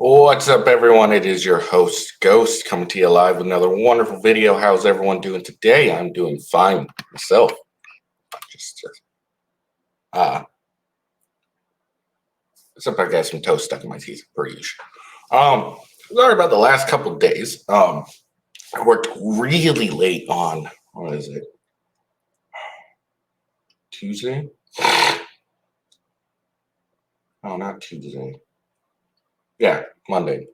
What's up, everyone? It is your host, Ghost, coming to you live with another wonderful video. How's everyone doing today? I'm doing fine myself. Uh, Except I got some toast stuck in my teeth, per usual. Sorry about the last couple of days. I worked really late on, what is it, Tuesday? Oh, not Tuesday. Yeah, Monday.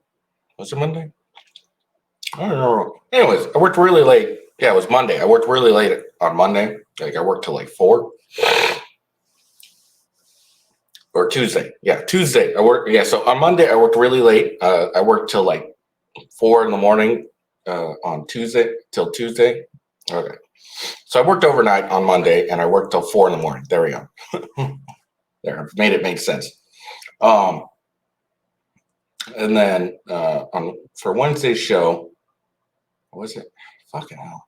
Was it Monday? I don't know. Anyways, I worked really late. Yeah, it was Monday. I worked really late on Monday. Like I worked till like 4. Or Tuesday. Yeah, Tuesday. I worked. Yeah, so on Monday I worked really late. I worked till like 4 in the morning on Tuesday till Tuesday. Okay. So I worked overnight on Monday and I worked till 4 in the morning. There we go. There, I've made it make sense. And then for Wednesday's show, what was it? Fucking hell.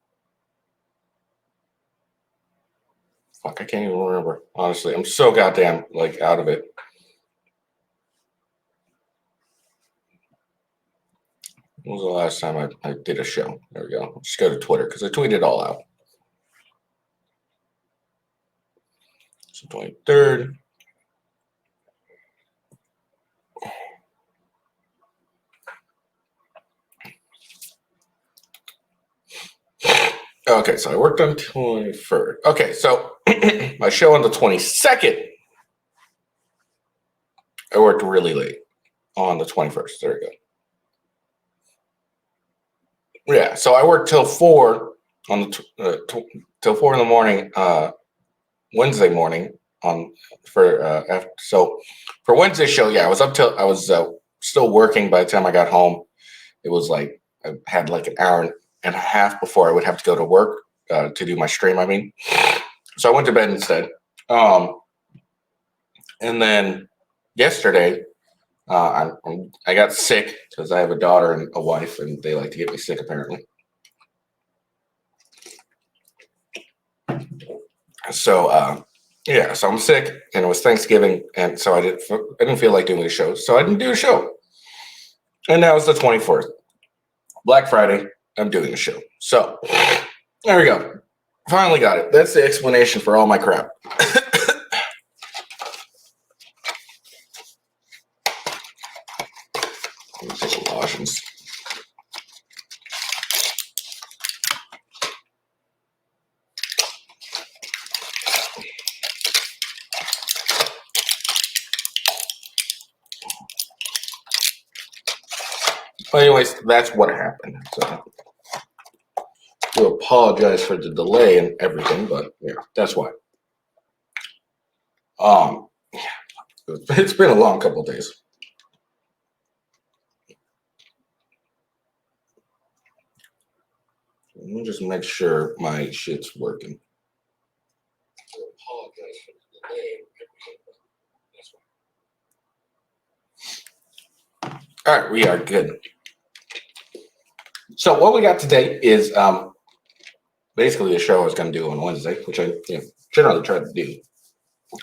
Fuck, I can't even remember. Honestly, I'm so goddamn like out of it. When was the last time I did a show? There we go. Just go to Twitter because I tweeted it all out. So 23rd. Okay, so I worked on 23rd. Okay, so my show on the 22nd, I worked really late on the 21st. There we go. Yeah, so I worked till 4 on the till 4 in the morning, Wednesday morning so for Wednesday's show. Yeah, I was up till I was still working by the time I got home. It was like I had like an hour and a half before I would have to go to work to do my stream. I mean, so I went to bed instead. And then yesterday, I got sick because I have a daughter and a wife, and they like to get me sick apparently. So yeah, so I'm sick, and it was Thanksgiving, and so I didn't feel like doing a show, so I didn't do a show. And now it's the 24th, Black Friday. I'm doing a show, so there we go. Finally got it. That's the explanation for all my crap. Let me take a lotions. But anyways, that's what happened. So I do apologize for the delay and everything, but yeah, that's why. It's been a long couple of days. Let me just make sure my shit's working. I apologize for the delay and everything, but that's why. All right, we are good. So what we got today is basically a show I was going to do on Wednesday, which I generally try to do.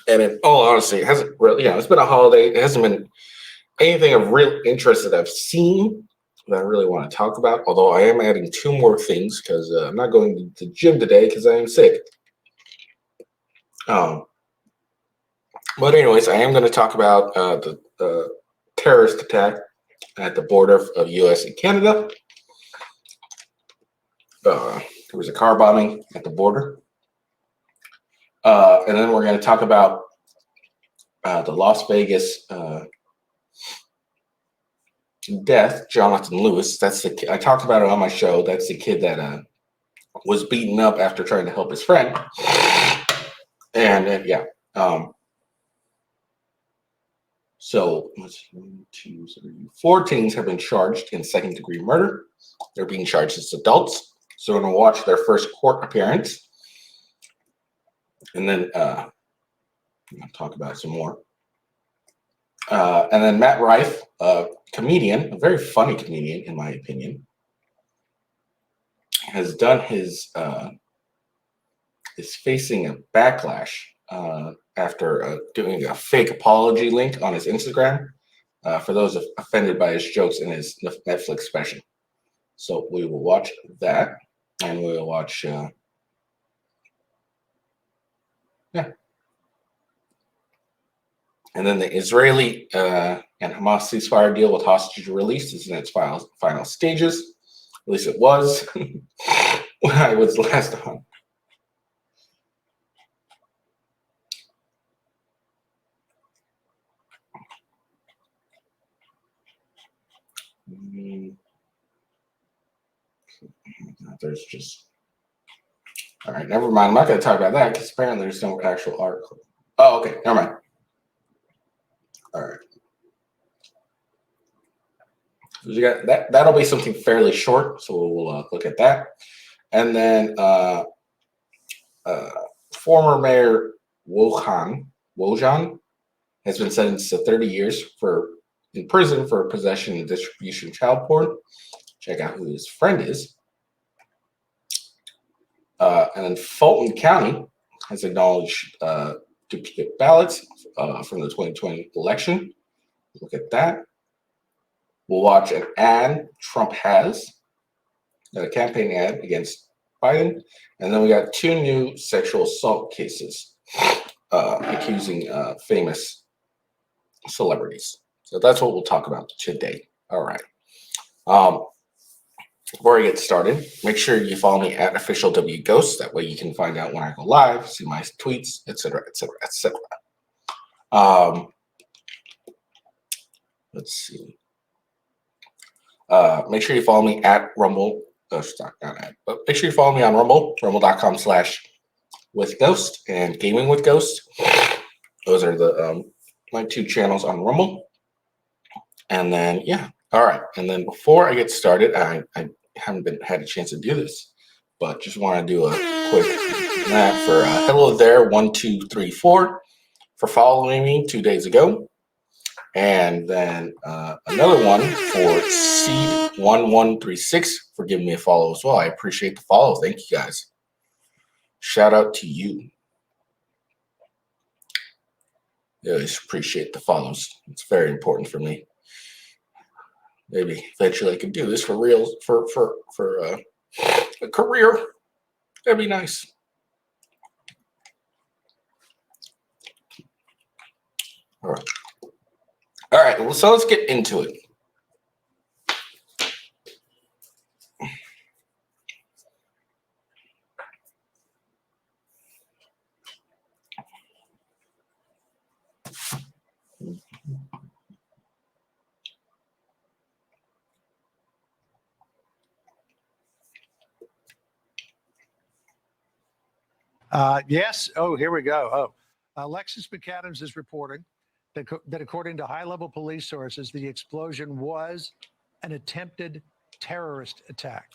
And in all honesty, it hasn't really, it's been a holiday. It hasn't been anything of real interest that I've seen that I really want to talk about. Although I am adding 2 more things because I'm not going to the gym today because I am sick. But anyways, I am going to talk about the terrorist attack at the border of U.S. and Canada. There was a car bombing at the border. And then we're going to talk about the Las Vegas death, Jonathan Lewis. That's the kid. I talked about it on my show. That's the kid that was beaten up after trying to help his friend. And yeah. So 1, 2, 3, 4 teens have been charged in second-degree murder. They're being charged as adults. So we're going to watch their first court appearance. And then I'll talk about it some more. And then Matt Riffe, a comedian, a very funny comedian, in my opinion, has done is facing a backlash after doing a fake apology link on his Instagram. for those offended by his jokes in his Netflix special. So we will watch that, and we'll watch. Yeah. And then the Israeli and Hamas ceasefire deal with hostage release is in its final stages. At least it was when I was last on. There's just all right. Never mind. I'm not going to talk about that because apparently there's no actual article. Oh, okay. Never mind. All right. So you got that. That'll be something fairly short. So we'll look at that, and then former Mayor Wojan has been sentenced to 30 years in prison for possession and distribution of child porn. Check out who his friend is. And then Fulton County has acknowledged duplicate ballots from the 2020 election. Look at that. We'll watch an ad Trump has, a campaign ad against Biden. And then we got 2 new sexual assault cases accusing famous celebrities. So that's what we'll talk about today. All right. Before I get started, make sure you follow me at officialwghost. That way you can find out when I go live, see my tweets, etc., etc., etc. Let's see. Make sure you follow me at Rumble. Not at, but make sure you follow me on Rumble, rumble.com/withghost and Gaming with Ghost. Those are the my 2 channels on Rumble. And then, yeah. All right. And then before I get started, I haven't had a chance to do this, but just want to do a quick map for hello there, 1, 2, 3, 4 for following me 2 days ago. And then another one for Seed1136 for giving me a follow as well. I appreciate the follow. Thank you guys. Shout out to you. I always appreciate the follows. It's very important for me. Maybe eventually I could do this for real, for a career. That'd be nice. All right. All right. Well, so let's get into it. Yes. Oh, here we go. Oh, Alexis McAdams is reporting that according to high-level police sources, the explosion was an attempted terrorist attack.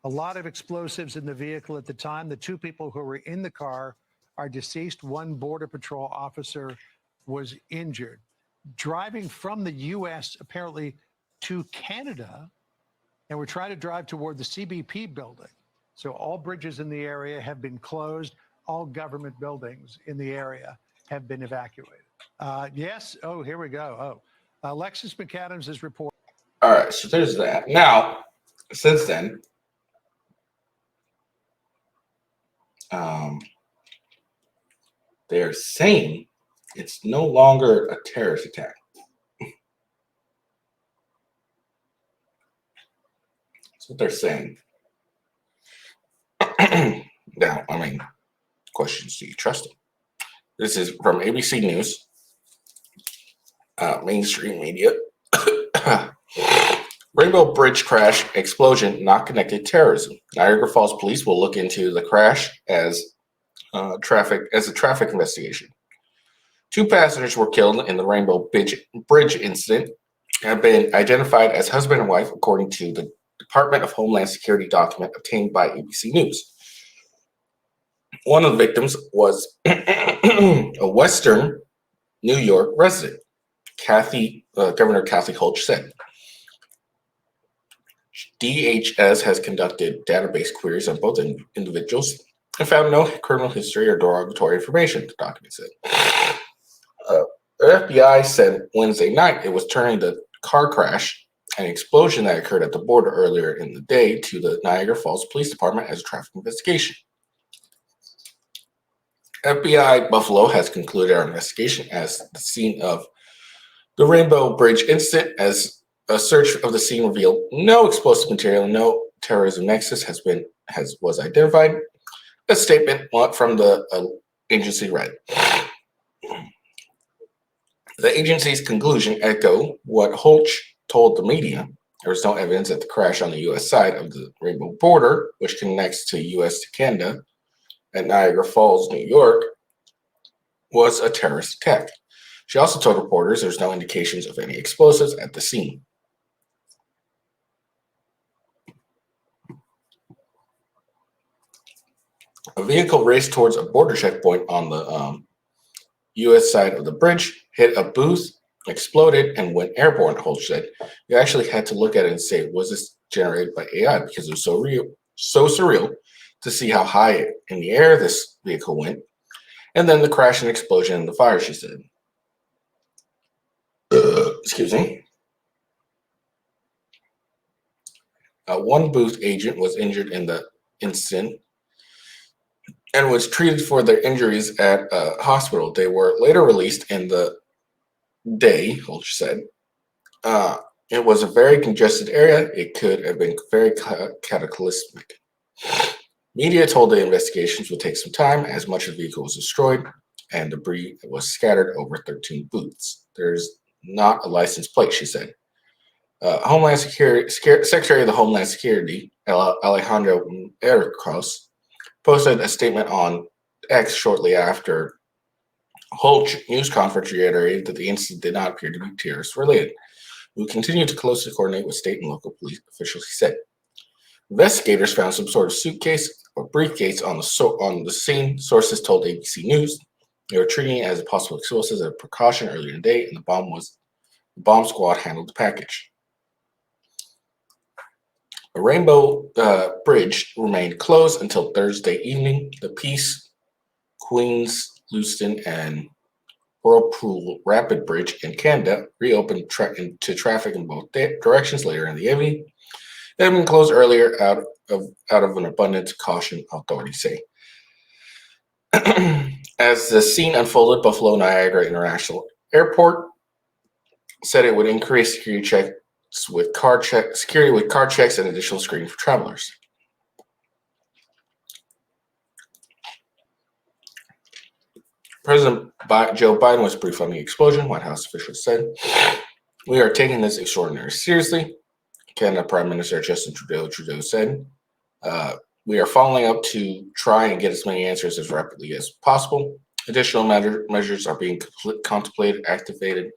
A lot of explosives in the vehicle at the time. The 2 people who were in the car are deceased. 1 Border Patrol officer was injured. Driving from the U.S. apparently to Canada, and we're trying to drive toward the CBP building. So all bridges in the area have been closed. All government buildings in the area have been evacuated. Yes. Oh, here we go. Oh, Alexis McAdams is reporting. All right. So there's that. Now, since then, they're saying it's no longer a terrorist attack. That's what they're saying. Now, I mean, questions, do you trust them? This is from ABC News, mainstream media. Rainbow Bridge crash explosion not connected to terrorism. Niagara Falls police will look into the crash as a traffic investigation. 2 passengers were killed in the Rainbow Bridge incident, have been identified as husband and wife, according to the Department of Homeland Security document obtained by ABC News. One of the victims was a Western New York resident, Governor Kathy Hochul said. DHS has conducted database queries on both individuals and found no criminal history or derogatory information, the document said. FBI said Wednesday night it was turning the car crash and explosion that occurred at the border earlier in the day to the Niagara Falls Police Department as a traffic investigation. FBI Buffalo has concluded our investigation as the scene of the Rainbow Bridge incident, as a search of the scene revealed no explosive material, no terrorism nexus was identified. A statement from the agency read. The agency's conclusion echo what Holch told the media. There was no evidence that the crash on the U.S. side of the Rainbow border, which connects to U.S. to Canada at Niagara Falls, New York, was a terrorist attack. She also told reporters there's no indications of any explosives at the scene. A vehicle raced towards a border checkpoint on the U.S. side of the bridge, hit a booth, exploded, and went airborne, Holch said. You actually had to look at it and say, was this generated by AI? Because it was so real, so surreal to see how high in the air this vehicle went. And then the crash and explosion and the fire, she said. Excuse me. One booth agent was injured in the incident and was treated for their injuries at a hospital. They were later released in the day, Holch said. It was a very congested area. It could have been very cataclysmic. Media told the investigations would take some time as much of the vehicle was destroyed and debris was scattered over 13 booths. There's not a license plate, she said. Homeland Security Secretary of the Homeland Security, Alejandro Mayorkas, posted a statement on X shortly after Holch news conference reiterated that the incident did not appear to be terrorist related. We will continue to closely coordinate with state and local police officials, he said. Investigators found some sort of suitcase or briefcase on the scene, sources told ABC News. They were treating it as a possible explosive as a precaution earlier in the day, and the bomb squad handled the package. The Rainbow Bridge remained closed until Thursday evening. The Peace, Queens, Lewiston, and Whirlpool Rapid Bridge in Canada reopened to traffic in both directions later in the evening. They had been closed earlier out of an abundance of caution, authorities say. As the scene unfolded, Buffalo Niagara International Airport said it would increase security with car checks and additional screening for travelers. President Joe Biden was briefed on the explosion, White House officials said. We are taking this extraordinarily seriously, Canada Prime Minister Justin Trudeau said. We are following up to try and get as many answers as rapidly as possible. Additional measures are being contemplated, activated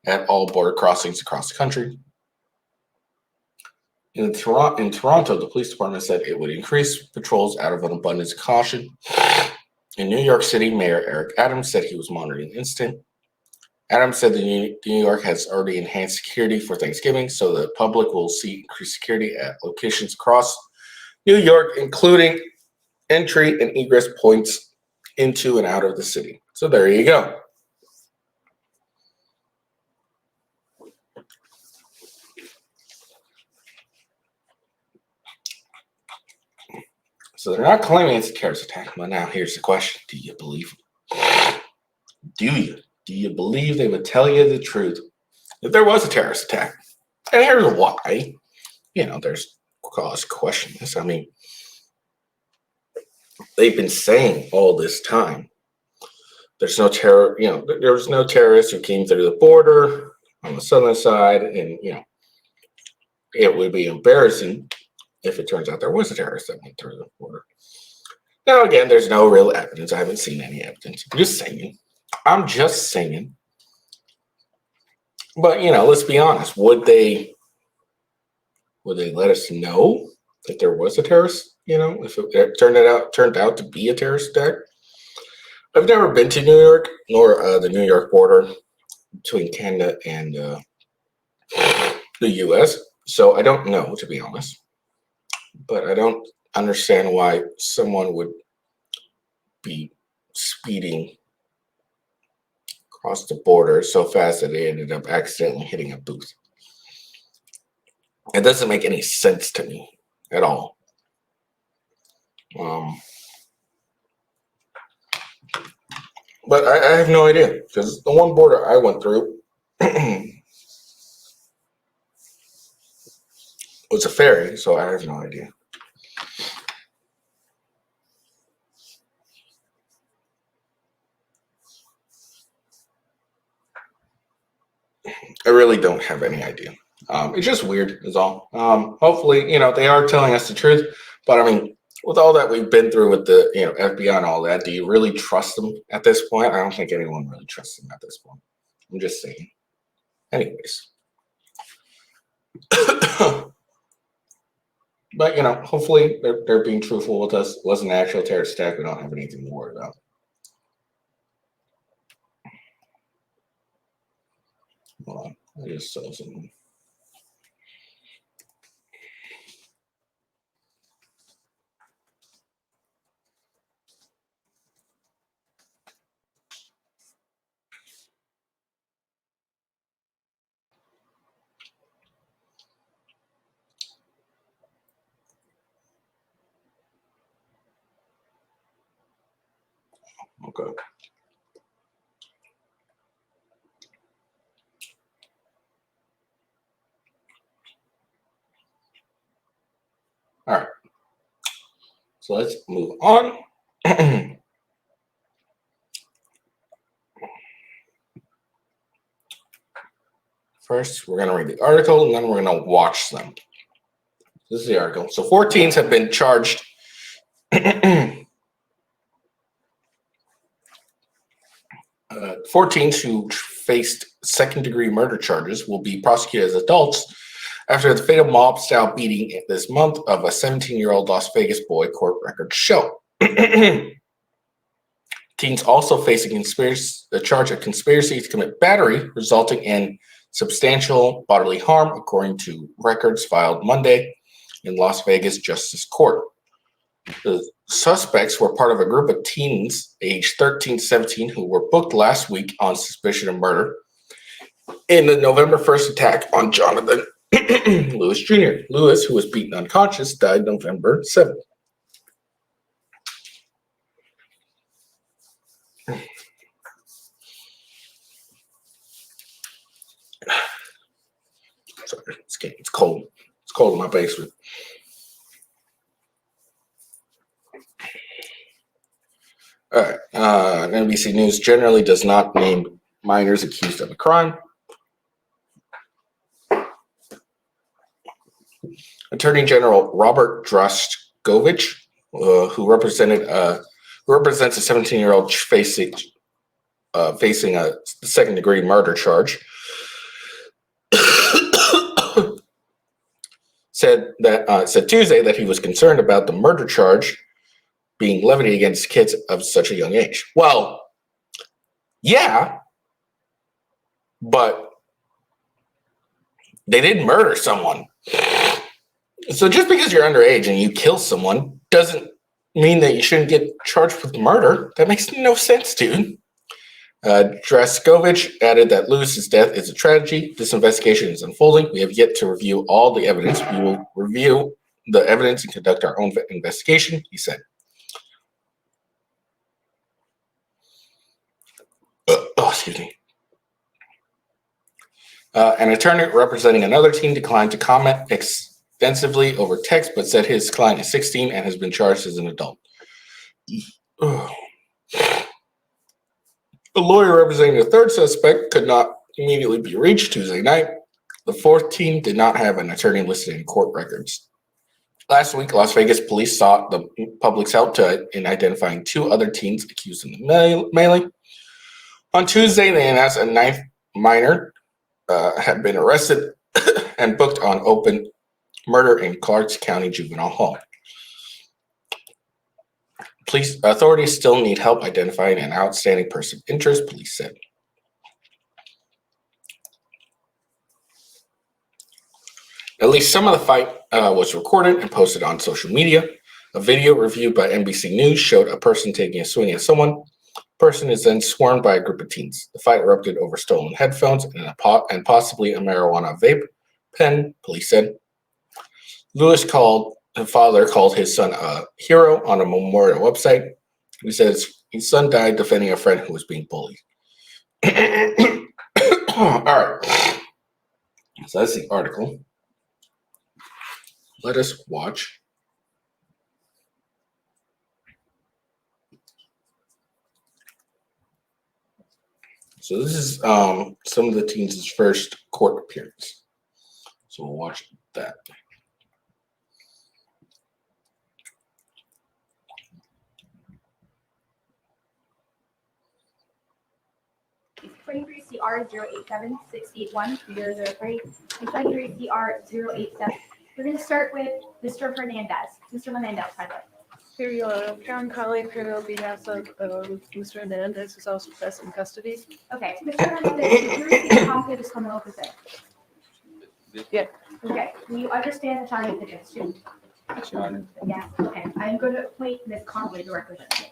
at all border crossings across the country. In Toronto, the police department said it would increase patrols out of an abundance of caution. In New York City, Mayor Eric Adams said he was monitoring the incident. Adams said that New York has already enhanced security for Thanksgiving, so the public will see increased security at locations across New York, including entry and egress points into and out of the city. So there you go. So they're not claiming it's a terrorist attack. But now here's the question. Do you believe them? Do you? Do you believe they would tell you the truth if there was a terrorist attack? And here's why. There's cause to question this. I mean, they've been saying all this time there's no terror, there was no terrorists who came through the border on the southern side, and it would be embarrassing if it turns out there was a terrorist that went through the border. Now, again, there's no real evidence. I haven't seen any evidence. I'm just saying. But, let's be honest. Would they let us know that there was a terrorist, if it turned out to be a terrorist attack? I've never been to New York, nor the New York border between Canada and the U.S., so I don't know, to be honest. But I don't understand why someone would be speeding crossed the border so fast that they ended up accidentally hitting a booth. It doesn't make any sense to me at all. But I have no idea, because the one border I went through was a ferry, so I have no idea. I really don't have any idea. It's just weird, is all. Hopefully, they are telling us the truth. But I mean, with all that we've been through with the FBI and all that, do you really trust them at this point? I don't think anyone really trusts them at this point. I'm just saying. Anyways. But hopefully they're being truthful with us. It wasn't an actual terrorist attack. We don't have anything to worry about. Hold on. I just saw something. Okay. All right. So let's move on. First, we're going to read the article, and then we're going to watch them. This is the article. So 4 teens have been charged. 4 teens who faced second-degree murder charges will be prosecuted as adults after the fatal mob-style beating this month of a 17-year-old Las Vegas boy, court records show. Teens also face a charge of conspiracy to commit battery, resulting in substantial bodily harm, according to records filed Monday in Las Vegas Justice Court. The suspects were part of a group of teens aged 13 to 17 who were booked last week on suspicion of murder in the November 1st attack on Jonathan Lewis Jr. Lewis, who was beaten unconscious, died November 7th. Sorry, it's cold. It's cold in my basement. All right. NBC News generally does not name minors accused of a crime. Attorney General Robert Draskovic, who represents a 17-year-old facing a second-degree murder charge, said Tuesday that he was concerned about the murder charge being levied against kids of such a young age. Well, yeah, but they did murder someone. So just because you're underage and you kill someone doesn't mean that you shouldn't get charged with murder. That makes no sense, dude. Draskovic added that Lewis's death is a tragedy. This investigation is unfolding. We have yet to review all the evidence. We will review the evidence and conduct our own investigation, he said. Excuse me. An attorney representing another teen declined to comment extensively over text, but said his client is 16 and has been charged as an adult. The lawyer representing the third suspect could not immediately be reached Tuesday night. The 4th teen did not have an attorney listed in court records. Last week, Las Vegas police sought the public's help in identifying 2 other teens accused in the mailing. On Tuesday, they announced a 9th minor had been arrested and booked on open murder in Clarks County Juvenile Hall. Police authorities still need help identifying an outstanding person of interest, police said. At least some of the fight was recorded and posted on social media. A video reviewed by NBC News showed a person taking a swing at someone person is then swarmed by a group of teens. The fight erupted over stolen headphones and possibly a marijuana vape pen, police said. The father called his son a hero on a memorial website. He says his son died defending a friend who was being bullied. All right. So that's the article. Let us watch. So this is some of the teens' first court appearance. So we'll watch that. Twenty-three CR 087-681-003. And 23 CR 087. We're going to start with Mr. Hernandez. Mr. Hernandez, present. Here you are. Karen Colley, here on behalf of Mr. Hernandez, who's also present in custody. Okay, Mr. Hernandez, did you receive a copy of this criminal complaint? Yeah. Okay, do you understand the charges against you? Yes, okay. I'm going to appoint Ms. Conway to represent you.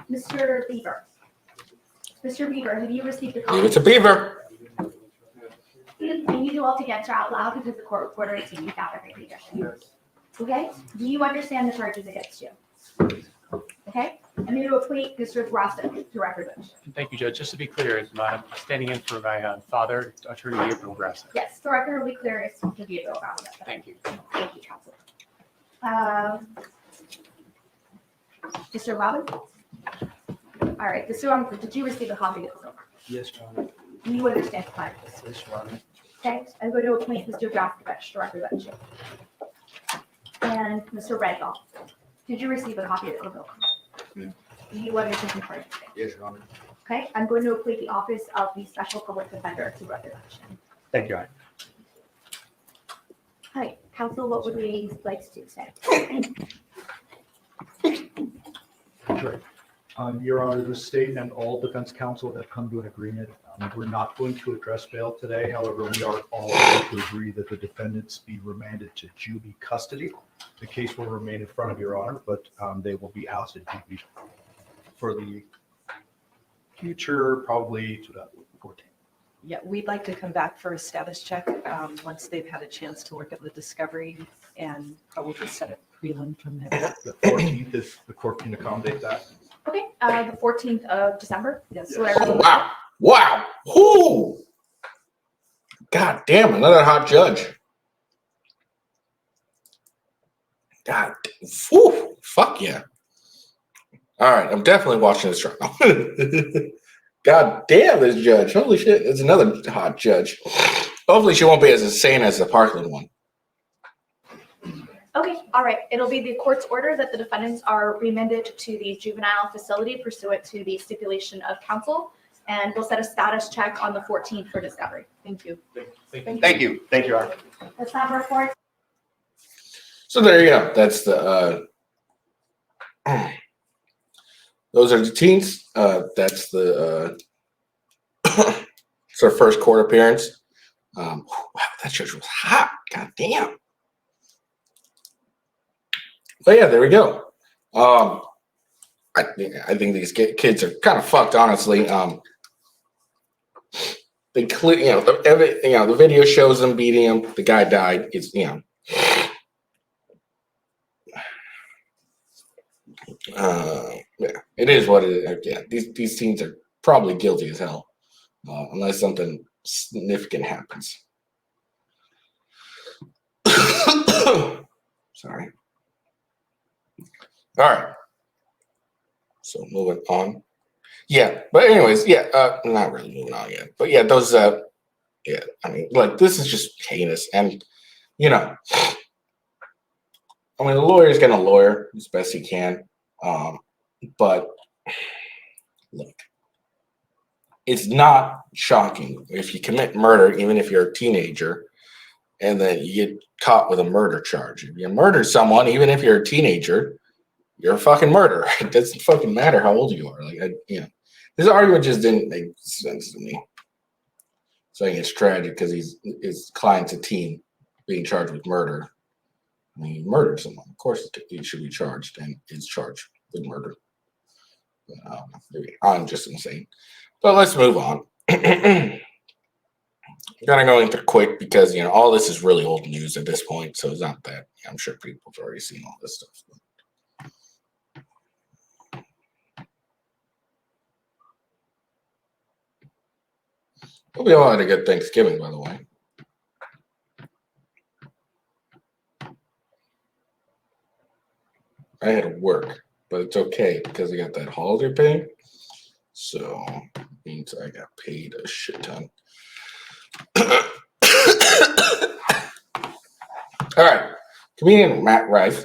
Mr. Beaver. Mr. Beaver, have you received a Leave copy? it to Beaver. You need to all to answer out loud because the court reporter is seeing you out every day. Okay, do you understand the charges against you? Okay, I'm going to appoint Mr. Rosset to represent you. Thank you, Judge. Just to be clear, I'm standing in for my father, Attorney Gabriel Grassa. Yes, the record will be clear as to be a about that. Thank you. Thank you, counsel. Mr. Robin? All right, Mr. Robin, did you receive a copy of this? Yes, Your Honor. Do you understand the charges? Yes, Your Honor. Okay, I'm going to appoint Mr. Joskovich to represent you. And Mr. Redall, did you receive a copy of the bill? No. Do you understand the charges? Yes, Your Honor. Okay, I'm going to appoint the office of the Special Public Defender to represent you. Thank you, Your Honor. Hi, counsel, what would we like to say? Great. Your Honor, the state and all defense counsel have come to an agreement. We're not going to address bail today. However, we are all going to agree that the defendants be remanded to juvie custody. The case will remain in front of Your Honor, but they will be ousted juvie for the future, probably 2014. Yeah, we'd like to come back for a status check once they've had a chance to look at the discovery and probably set a prelim from there. The 14th, if the court can accommodate that. Okay, the 14th of December? Yes. So everyone- Wow. Wow. Whoo. God damn, another hot judge. God. Whew, fuck yeah. All right, I'm definitely watching this trial. God damn, this judge. Holy shit, it's another hot judge. Hopefully she won't be as insane as the Parkland one. Okay, all right. It'll be the court's order that the defendants are remanded to the juvenile facility pursuant to the stipulation of counsel. And we'll set a status check on the 14th for discovery. Thank you. Thank you. Thank you, Your Honor. That's not report. So there you go. That's the those are the teens. That's the it's our first court appearance. Wow, that judge was hot. God damn. But yeah, there we go. I think these kids are kind of fucked, honestly. They the video shows them beating him. The guy died. It's yeah, it is what it is. Yeah, these teens are probably guilty as hell, unless something significant happens. Sorry. All right. So moving on. Yeah, but anyways, yeah, not really moving on yet. But yeah, those yeah, I mean, like, this is just heinous. And I mean, the lawyer's gonna lawyer as best he can. But look, it's not shocking if you commit murder, even if you're a teenager, and then you get caught with a murder charge. If you murder someone, even if you're a teenager, you're a fucking murderer. It doesn't fucking matter how old you are. Like, this argument just didn't make sense to me. Saying it's tragic because his client's a teen being charged with murder. I mean, he murdered someone. Of course, he should be charged and is charged with murder. Maybe I'm just insane. But let's move on. Gonna go into quick because all this is really old news at this point, so it's not that. I'm sure people have already seen all this stuff. Hope you all had a good Thanksgiving, by the way. I had to work, but it's okay because I got that holiday pay. So it means I got paid a shit ton. All right. Comedian Matt Riffe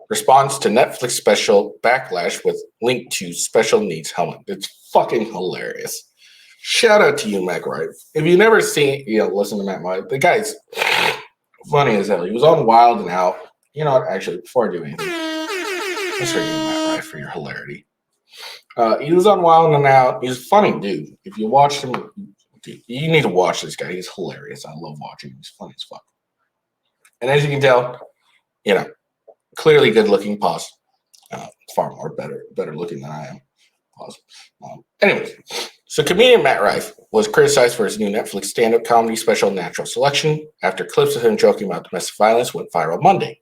responds to Netflix special Backlash with link to special needs helmet. It's fucking hilarious. Shout out to you, Matt Riffe. If you've never seen, listen to Matt Riffe, the guy's funny as hell. He was on Wild and Out. You know what? Actually, before I do anything, let's forgive Matt Riffe for your hilarity. He was on Wild and Out. He's a funny dude. If you watch him, dude, you need to watch this guy. He's hilarious. I love watching him. He's funny as fuck. And as you can tell, clearly good looking. Pause. Far more better looking than I am. Pause. Anyways, so comedian Matt Riffe was criticized for his new Netflix stand-up comedy special Natural Selection after clips of him joking about domestic violence went viral Monday.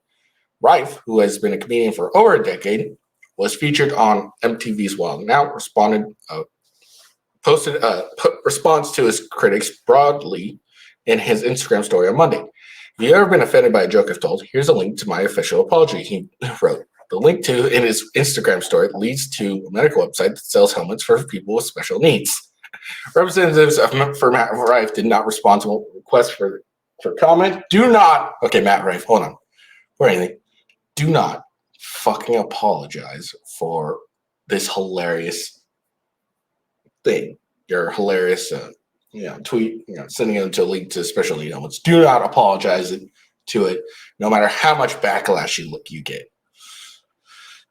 Riffe, who has been a comedian for over a decade, was featured on MTV's Wild and Out, posted a response to his critics broadly in his Instagram story on Monday. If you've ever been offended by a joke I've told, here's a link to my official apology, he wrote. The link to in his Instagram story leads to a medical website that sells helmets for people with special needs. Representatives for Matt Riffe did not respond to requests for comment. Matt Riffe, hold on. Or anything. Do not fucking apologize for this hilarious thing. Your hilarious tweet, sending them to a link to special need helmets. Do not apologize to it, no matter how much backlash you get.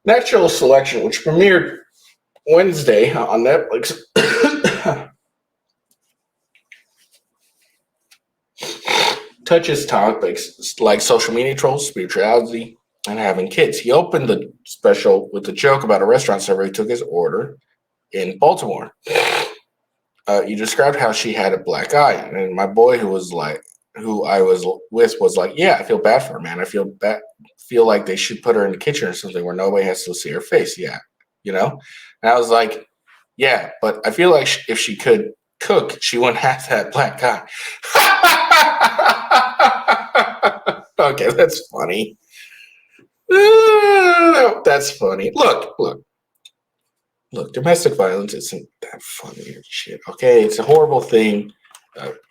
Natural Selection, which premiered Wednesday on Netflix, touches topics like social media trolls, spirituality, and having kids. He opened the special with a joke about a restaurant server who took his order in Baltimore. You described how she had a black eye, and my boy who I was with was like, yeah, I feel bad for her, man. I feel like they should put her in the kitchen or something where nobody has to see her face. Yeah, And I was like, yeah, but I feel like if she could cook, she wouldn't have that black eye. Okay, that's funny. That's funny. Look. Domestic violence isn't that funny or shit. Okay, it's a horrible thing.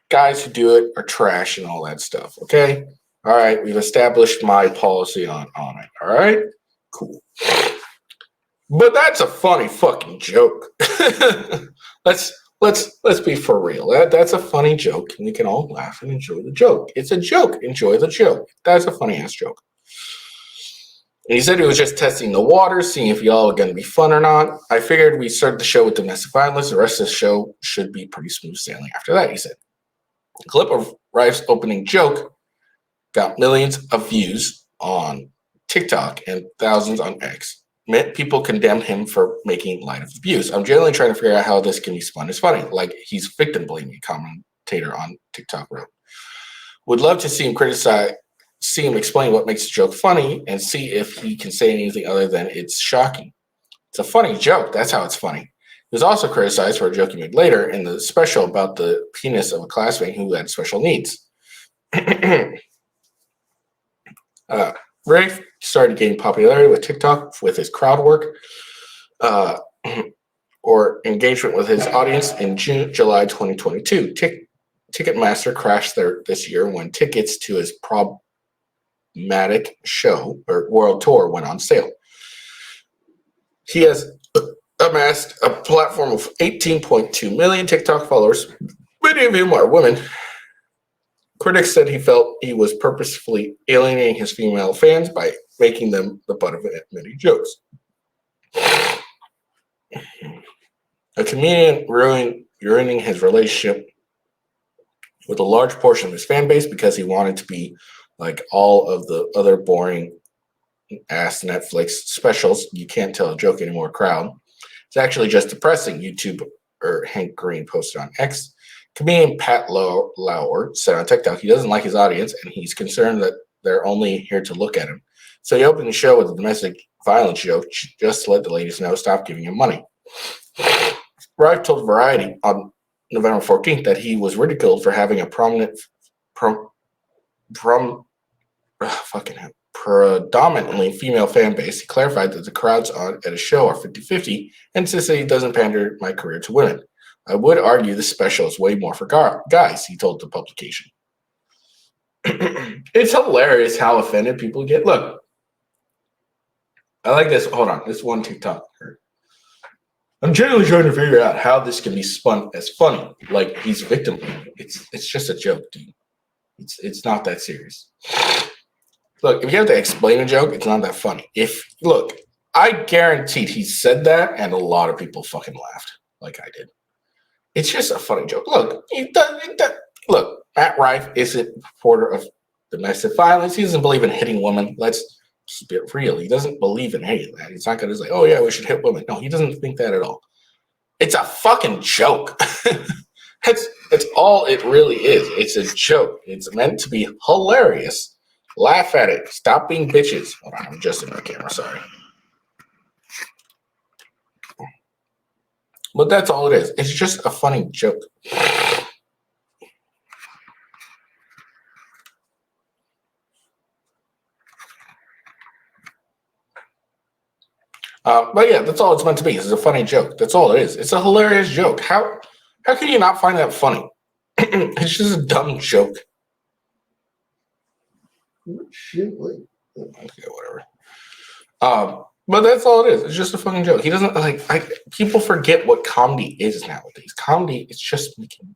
Guys who do it are trash and all that stuff. Okay, all right. We've established my policy on it. All right, cool. But that's a funny fucking joke. Let's be for real. That's a funny joke, and we can all laugh and enjoy the joke. It's a joke. Enjoy the joke. That's a funny ass joke. And he said he was just testing the waters, seeing if y'all are going to be fun or not. I figured we'd start the show with domestic violence. The rest of the show should be pretty smooth sailing after that, he said. A clip of Riffe's opening joke got millions of views on TikTok and thousands on X. People condemned him for making light of abuse. I'm generally trying to figure out how this can be spun as funny. Like he's victim blaming, commentator on TikTok wrote. Would love to see him explain what makes the joke funny and see if he can say anything other than it's shocking. It's a funny joke. That's how it's funny. He was also criticized for a joke he made later in the special about the penis of a classmate who had special needs. Riffe started gaining popularity with TikTok with his crowd work or engagement with his audience in July 2022. Ticketmaster crashed this year when tickets to his problematic show or world tour went on sale. He has amassed a platform of 18.2 million TikTok followers. Many of whom are women. Critics said he felt he was purposefully alienating his female fans by making them the butt of many jokes. A comedian ruining his relationship with a large portion of his fan base because he wanted to be like all of the other boring ass Netflix specials. You can't tell a joke anymore crowd. It's actually just depressing, YouTube or Hank Green posted on X. Comedian Pat Lauer said on TikTok he doesn't like his audience and he's concerned that they're only here to look at him. So he opened the show with a domestic violence joke just to let the ladies know stop giving him money. Riffe told Variety on November 14th that he was ridiculed for having a predominantly female fan base. He clarified that the crowds at a show are 50-50 and insisted he doesn't pander my career to women. I would argue this special is way more for guys, he told the publication. It's hilarious how offended people get. Look, I like this. Hold on. This one TikTok. I'm generally trying to figure out how this can be spun as funny. Like he's victim blaming. It's just a joke, dude. It's not that serious. Look, if you have to explain a joke, it's not that funny. Look, I guaranteed he said that, and a lot of people fucking laughed, like I did. It's just a funny joke. Look, look, Matt Riffe isn't a supporter of domestic violence. He doesn't believe in hitting women. Let's keep it real. He doesn't believe in any of that. He's not going to say, oh, yeah, we should hit women. No, he doesn't think that at all. It's a fucking joke. That's all it really is. It's a joke. It's meant to be hilarious. Laugh at it. Stop being bitches. Hold on, I'm adjusting my camera. Sorry. But that's all it is. It's just a funny joke. But yeah, that's all it's meant to be. It's a funny joke. That's all it is. It's a hilarious joke. How can you not find that funny? It's just a dumb joke. Okay, whatever. But that's all it is. It's just a fucking joke. He doesn't people forget what comedy is nowadays. Comedy is just making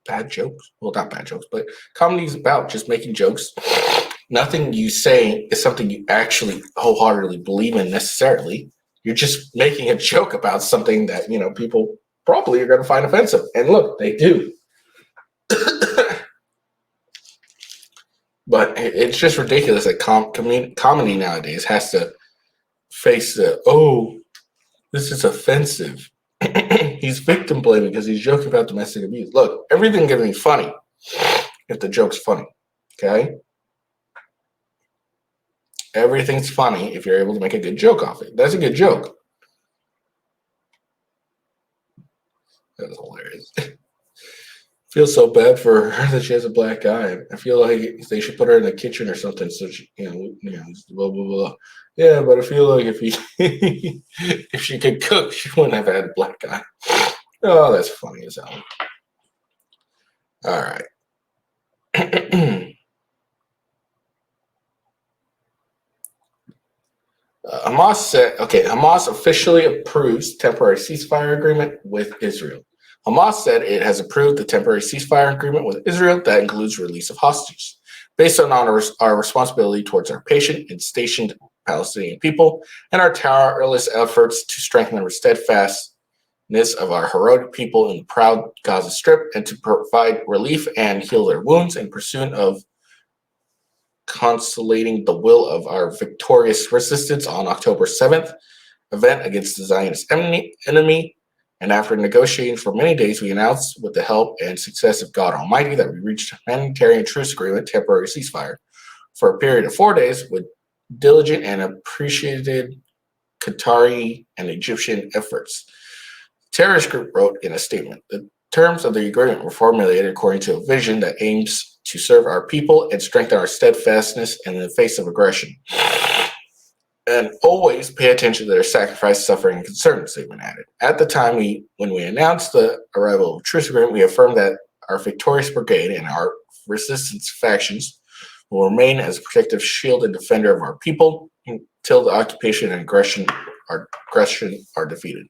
bad jokes. Well, not bad jokes, but comedy is about just making jokes. Nothing you say is something you actually wholeheartedly believe in necessarily. You're just making a joke about something that, people probably are going to find offensive. And look, they do. But it's just ridiculous that comedy nowadays has to face this is offensive. He's victim blaming because he's joking about domestic abuse. Look, everything can be funny if the joke's funny. Okay? Everything's funny if you're able to make a good joke off it. That's a good joke. That was hilarious. Feel so bad for her that she has a black eye. I feel like they should put her in the kitchen or something so she, blah, blah, blah. Yeah, but I feel like if if she could cook, she wouldn't have had a black eye. Oh, that's funny as hell. All right. Hamas officially approves temporary ceasefire agreement with Israel. Hamas said it has approved the temporary ceasefire agreement with Israel that includes release of hostages. Based on our responsibility towards our patient and stationed Palestinian people and our tireless efforts to strengthen the steadfastness of our heroic people in the proud Gaza Strip and to provide relief and heal their wounds in pursuit of consolidating the will of our victorious resistance on October 7th, event against the Zionist enemy. And after negotiating for many days, we announced with the help and success of God Almighty that we reached a humanitarian truce agreement, temporary ceasefire, for a period of 4 days with diligent and appreciated Qatari and Egyptian efforts. The terrorist group wrote in a statement, the terms of the agreement were formulated according to a vision that aims to serve our people and strengthen our steadfastness in the face of aggression. And always pay attention to their sacrifice, suffering, and concern, statement added. At the time when we announced the arrival of truce agreement, we affirmed that our victorious brigade and our resistance factions will remain as a protective shield and defender of our people until the occupation and aggression are defeated.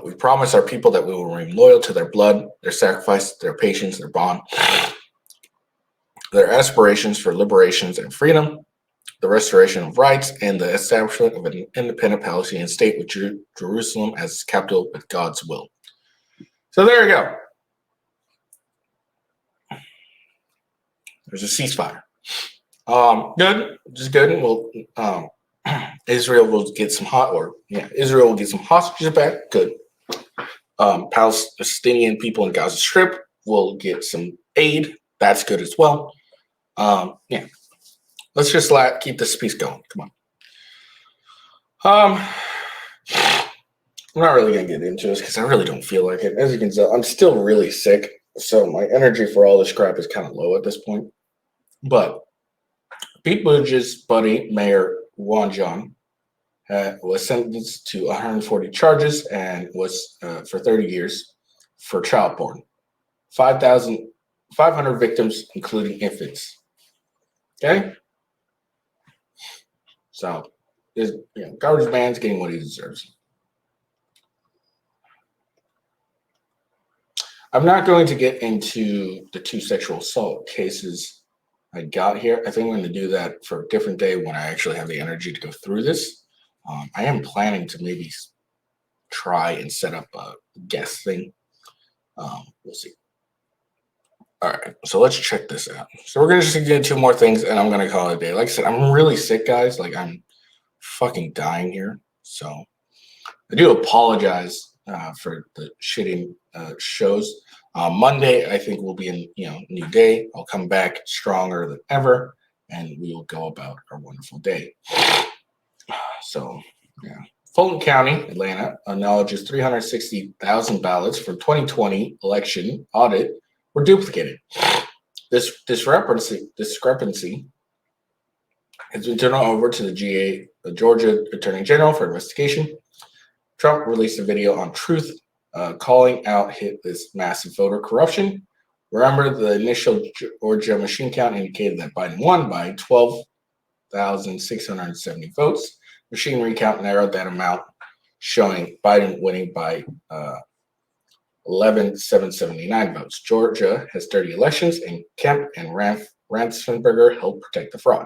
We promise our people that we will remain loyal to their blood, their sacrifice, their patience, their bond, their aspirations for liberations and freedom, the restoration of rights, and the establishment of an independent Palestinian state with Jerusalem as its capital with God's will. So there you go. There's a ceasefire. Good, just good. Well, Israel will get some Israel will get some hostages back. Good. Palestinian people in Gaza Strip will get some aid. That's good as well. Yeah. Let's just keep this piece going. Come on. I'm not really gonna get into this because I really don't feel like it. As you can tell, I'm still really sick, so my energy for all this crap is kind of low at this point. But Pete Buttigieg's buddy, Mayor Juan John, was sentenced to 140 charges and was for 30 years for child porn. 500 victims, including infants. Okay, so garbage man's getting what he deserves. I'm not going to get into the 2 sexual assault cases I got here. I think I'm going to do that for a different day when I actually have the energy to go through this. I am planning to maybe try and set up a guest thing. We'll see. All right, so let's check this out. So we're going to just do 2 more things, and I'm going to call it a day. Like I said, I'm really sick, guys. Like, I'm fucking dying here. So I do apologize for the shitting shows. Monday, I think, will be a new day. I'll come back stronger than ever, and we will go about our wonderful day. So, yeah. Fulton County, Atlanta, acknowledges 360,000 ballots for 2020 election audit were duplicated. This discrepancy has been turned over to the Georgia Attorney General for investigation. Trump released a video on Truth calling out this massive voter corruption. Remember, the initial Georgia machine count indicated that Biden won by 12,670 votes. Machine recount narrowed that amount, showing Biden winning by 11,779 votes. Georgia has 30 elections, and Kemp and Ransfenberger help protect the fraud.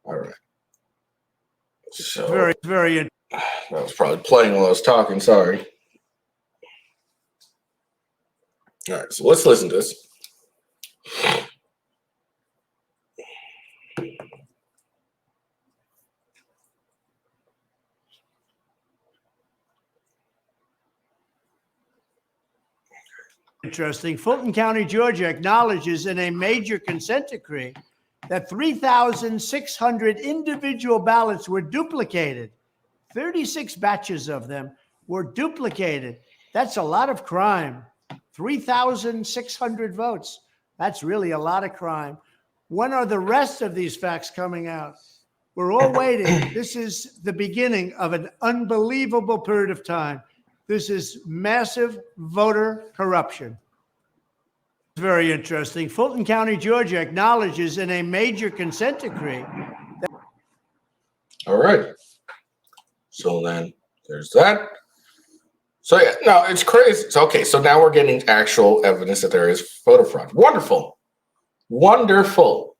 All right. So very. I was probably playing while I was talking. Sorry. All right, so let's listen to this. Interesting. Fulton County, Georgia acknowledges in a major consent decree that 3,600 individual ballots were duplicated. 36 batches of them were duplicated. That's a lot of crime. 3,600 votes. That's really a lot of crime. When are the rest of these facts coming out? We're all waiting. This is the beginning of an unbelievable period of time. This is massive voter corruption. Very interesting. Fulton County, Georgia acknowledges in a major consent decree. All right. So then there's that. So yeah, no, it's crazy. So, okay, so now we're getting actual evidence that there is voter fraud. Wonderful. Wonderful.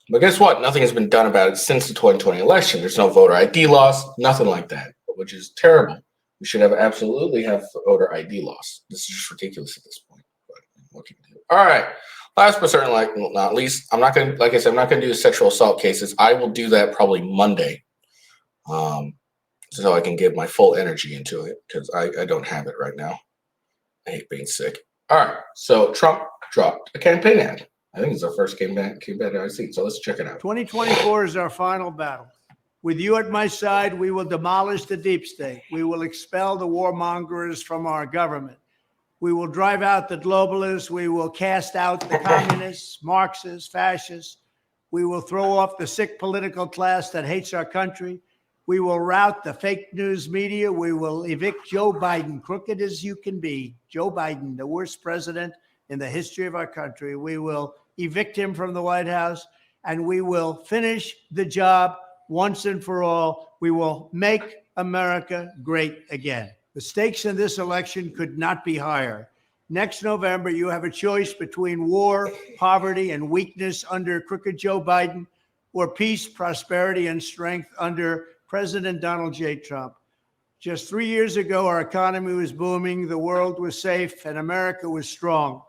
But guess what? Nothing has been done about it since the 2020 election. There's no voter ID laws, nothing like that, which is terrible. We should absolutely have voter ID laws. This is just ridiculous at this point. But what can you do? All right. Last but certainly not least, I'm not going to, like I said, I'm not going to do the sexual assault cases. I will do that probably Monday. So I can give my full energy into it because I don't have it right now. I hate being sick. All right. So Trump dropped a campaign ad. I think it's our first campaign ad I've seen. So let's check it out. 2024 is our final battle. With you at my side, we will demolish the deep state. We will expel the warmongers from our government. We will drive out the globalists. We will cast out the communists, Marxists, fascists. We will throw off the sick political class that hates our country. We will rout the fake news media. We will evict Joe Biden, crooked as you can be. Joe Biden, the worst president in the history of our country. We will evict him from the White House, and we will finish the job once and for all. We will make America great again. The stakes in this election could not be higher. Next November, you have a choice between war, poverty, and weakness under crooked Joe Biden, or peace, prosperity, and strength under President Donald J. Trump. Just 3 years ago, our economy was booming, the world was safe, and America was strong.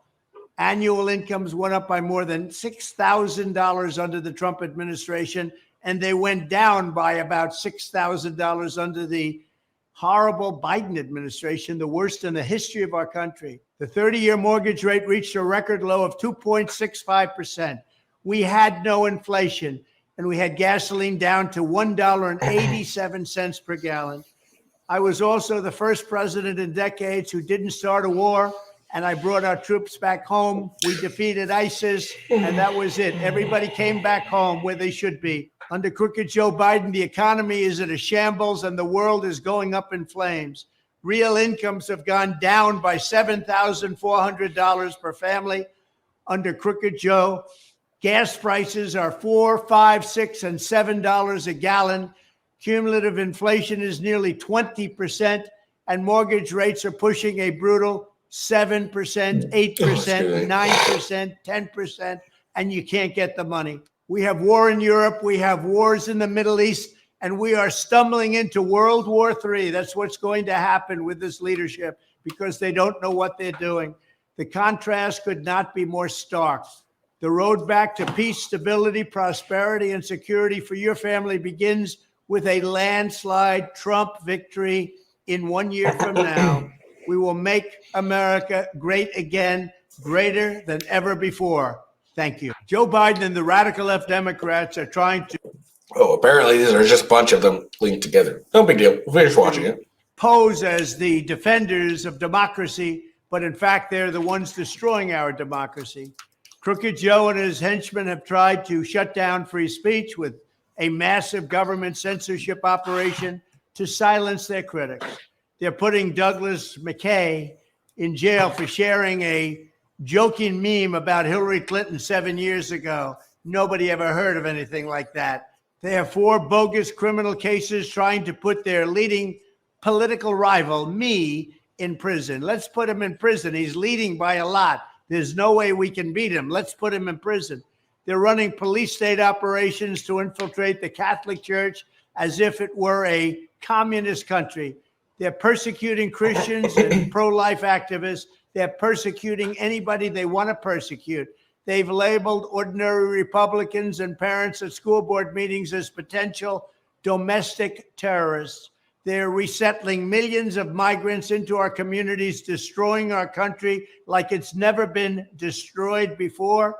Annual incomes went up by more than $6,000 under the Trump administration, and they went down by about $6,000 under the horrible Biden administration, the worst in the history of our country. The 30-year mortgage rate reached a record low of 2.65%. We had no inflation, and we had gasoline down to $1.87 per gallon. I was also the first president in decades who didn't start a war, and I brought our troops back home. We defeated ISIS, and that was it. Everybody came back home where they should be. Under crooked Joe Biden, the economy is in a shambles, and the world is going up in flames. Real incomes have gone down by $7,400 per family under crooked Joe. Gas prices are $4, $5, $6, and $7 a gallon. Cumulative inflation is nearly 20%, and mortgage rates are pushing a brutal 7%, 8%, 9%, 10%, and you can't get the money. We have war in Europe, we have wars in the Middle East, and we are stumbling into World War III. That's what's going to happen with this leadership because they don't know what they're doing. The contrast could not be more stark. The road back to peace, stability, prosperity, and security for your family begins with a landslide Trump victory in 1 year from now. We will make America great again, greater than ever before. Thank you. Joe Biden and the radical left Democrats are trying to Oh, apparently these are just a bunch of them linked together. No big deal. We'll finish watching it. pose as the defenders of democracy, but in fact, they're the ones destroying our democracy. Crooked Joe and his henchmen have tried to shut down free speech with a massive government censorship operation to silence their critics. They're putting Douglas McKay in jail for sharing a joking meme about Hillary Clinton 7 years ago. Nobody ever heard of anything like that. They have 4 bogus criminal cases trying to put their leading political rival, me, in prison. Let's put him in prison. He's leading by a lot. There's no way we can beat him. Let's put him in prison. They're running police state operations to infiltrate the Catholic Church as if it were a communist country. They're persecuting Christians and pro-life activists. They're persecuting anybody they want to persecute. They've labeled ordinary Republicans and parents at school board meetings as potential domestic terrorists. They're resettling millions of migrants into our communities, destroying our country like it's never been destroyed before.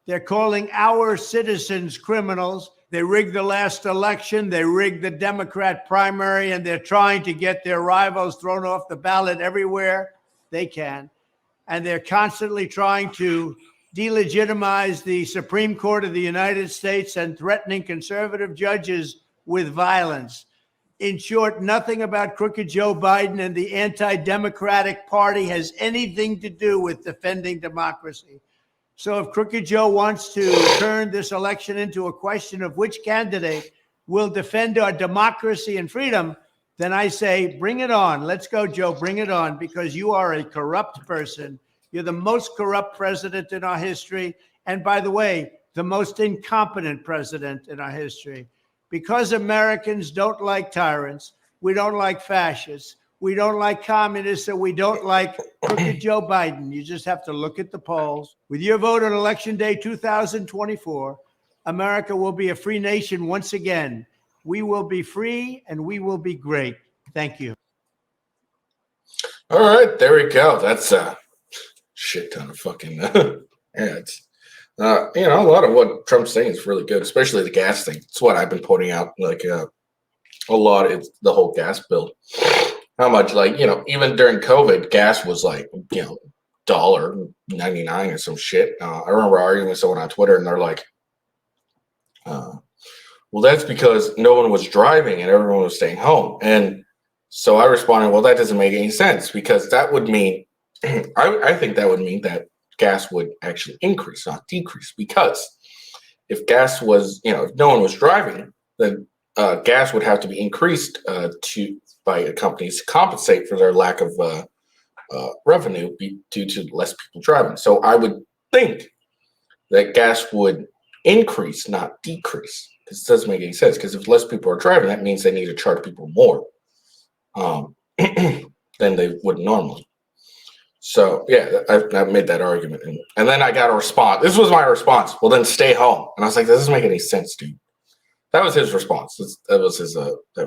They're calling our citizens criminals. They rigged the last election. They rigged the Democrat primary, and they're trying to get their rivals thrown off the ballot everywhere they can. And they're constantly trying to delegitimize the Supreme Court of the United States and threatening conservative judges with violence. In short, nothing about crooked Joe Biden and the anti-democratic party has anything to do with defending democracy. So if crooked Joe wants to turn this election into a question of which candidate will defend our democracy and freedom, then I say, bring it on. Let's go, Joe, bring it on, because you are a corrupt person. You're the most corrupt president in our history. And by the way, the most incompetent president in our history. Because Americans don't like tyrants, we don't like fascists, we don't like communists, and we don't like crooked Joe Biden. You just have to look at the polls. With your vote on Election Day 2024, America will be a free nation once again. We will be free and we will be great. Thank you. All right, there we go. That's a shit ton of fucking ads. A lot of what Trump's saying is really good, especially the gas thing. It's what I've been pointing out, a lot. It's the whole gas bill. How much, even during COVID, gas was $1.99 or some shit. I remember arguing with someone on Twitter, and they're like, well, that's because no one was driving and everyone was staying home. And so I responded, well, that doesn't make any sense, because that would mean, I think that would mean that gas would actually increase, not decrease, because if gas was, if no one was driving, then gas would have to be increased by companies to compensate for their lack of revenue due to less people driving. So I would think that gas would increase, not decrease, because it doesn't make any sense. Because if less people are driving, that means they need to charge people more than they would normally. So yeah, I made that argument, and then I got a response. This was my response. Well, then stay home. And I was like, that doesn't make any sense, dude. That was his response. That was his.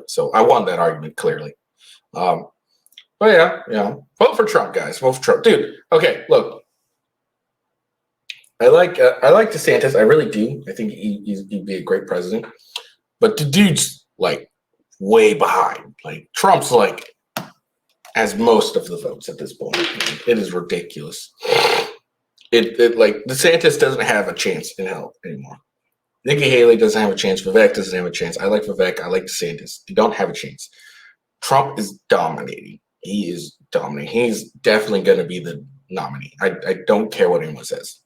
So I won that argument clearly. But yeah, vote for Trump, guys. Vote for Trump, dude. Okay, look, I like DeSantis. I really do. I think he'd be a great president. But the dude's like way behind. Like Trump's like has most of the votes at this point. It is ridiculous. It like DeSantis doesn't have a chance in hell anymore. Nikki Haley doesn't have a chance. Vivek doesn't have a chance. I like Vivek. I like DeSantis. They don't have a chance. Trump is dominating. He is dominating. He's definitely going to be the nominee. I don't care what anyone says.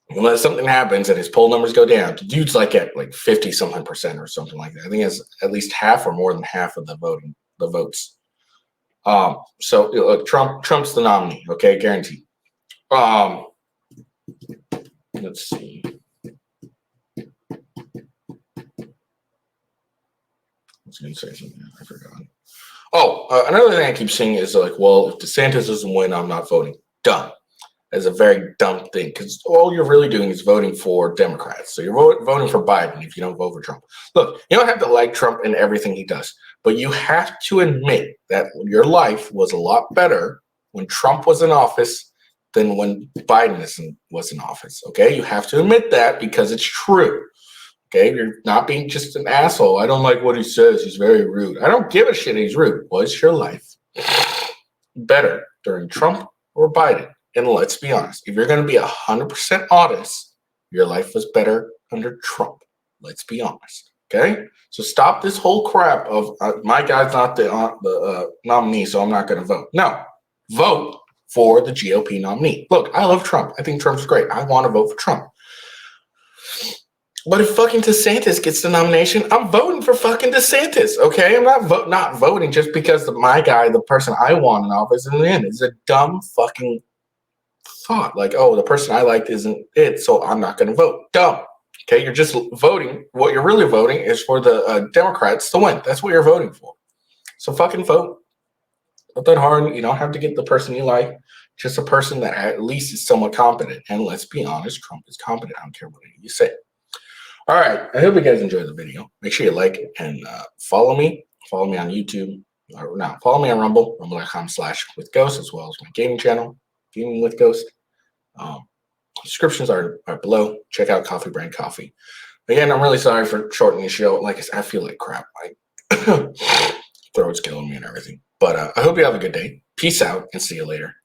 Unless something happens and his poll numbers go down, the dude's like at like 50-something% or something like that. I think he has at least half or more than half of the votes. So look, Trump's the nominee. Okay, guaranteed. Let's see. I was going to say something. I forgot. Another thing I keep seeing is like, well, if DeSantis doesn't win, I'm not voting. Dumb. That's a very dumb thing because all you're really doing is voting for Democrats. So you're voting for Biden if you don't vote for Trump. Look, you don't have to like Trump and everything he does, but you have to admit that your life was a lot better when Trump was in office than when Biden was in office. Okay, you have to admit that because it's true. Okay, you're not being just an asshole. I don't like what he says. He's very rude. I don't give a shit he's rude. Was your life better during Trump or Biden? And let's be honest, if you're going to be 100% honest, your life was better under Trump. Let's be honest. Okay, so stop this whole crap of my guy's not the nominee, so I'm not going to vote. No, vote for the GOP nominee. Look, I love Trump. I think Trump's great. I want to vote for Trump. But if fucking DeSantis gets the nomination, I'm voting for fucking DeSantis, okay? I'm not voting just because my guy, the person I want in office in the end, is a dumb fucking thought. Like, oh, the person I liked isn't it, so I'm not going to vote. Dumb. Okay, you're just voting. What you're really voting is for the Democrats to win. That's what you're voting for. So fucking vote. Not that hard. You don't have to get the person you like. Just a person that at least is somewhat competent. And let's be honest, Trump is competent. I don't care what you say. All right. I hope you guys enjoyed the video. Make sure you like it and follow me. Follow me on YouTube. Or no, follow me on Rumble, rumble.com/withghost, as well as my gaming channel, Gaming with Ghost. Descriptions are below. Check out Coffee Brand Coffee. Again, I'm really sorry for shortening the show. Like I said, I feel like crap. My throat's killing me and everything. But I hope you have a good day. Peace out and see you later.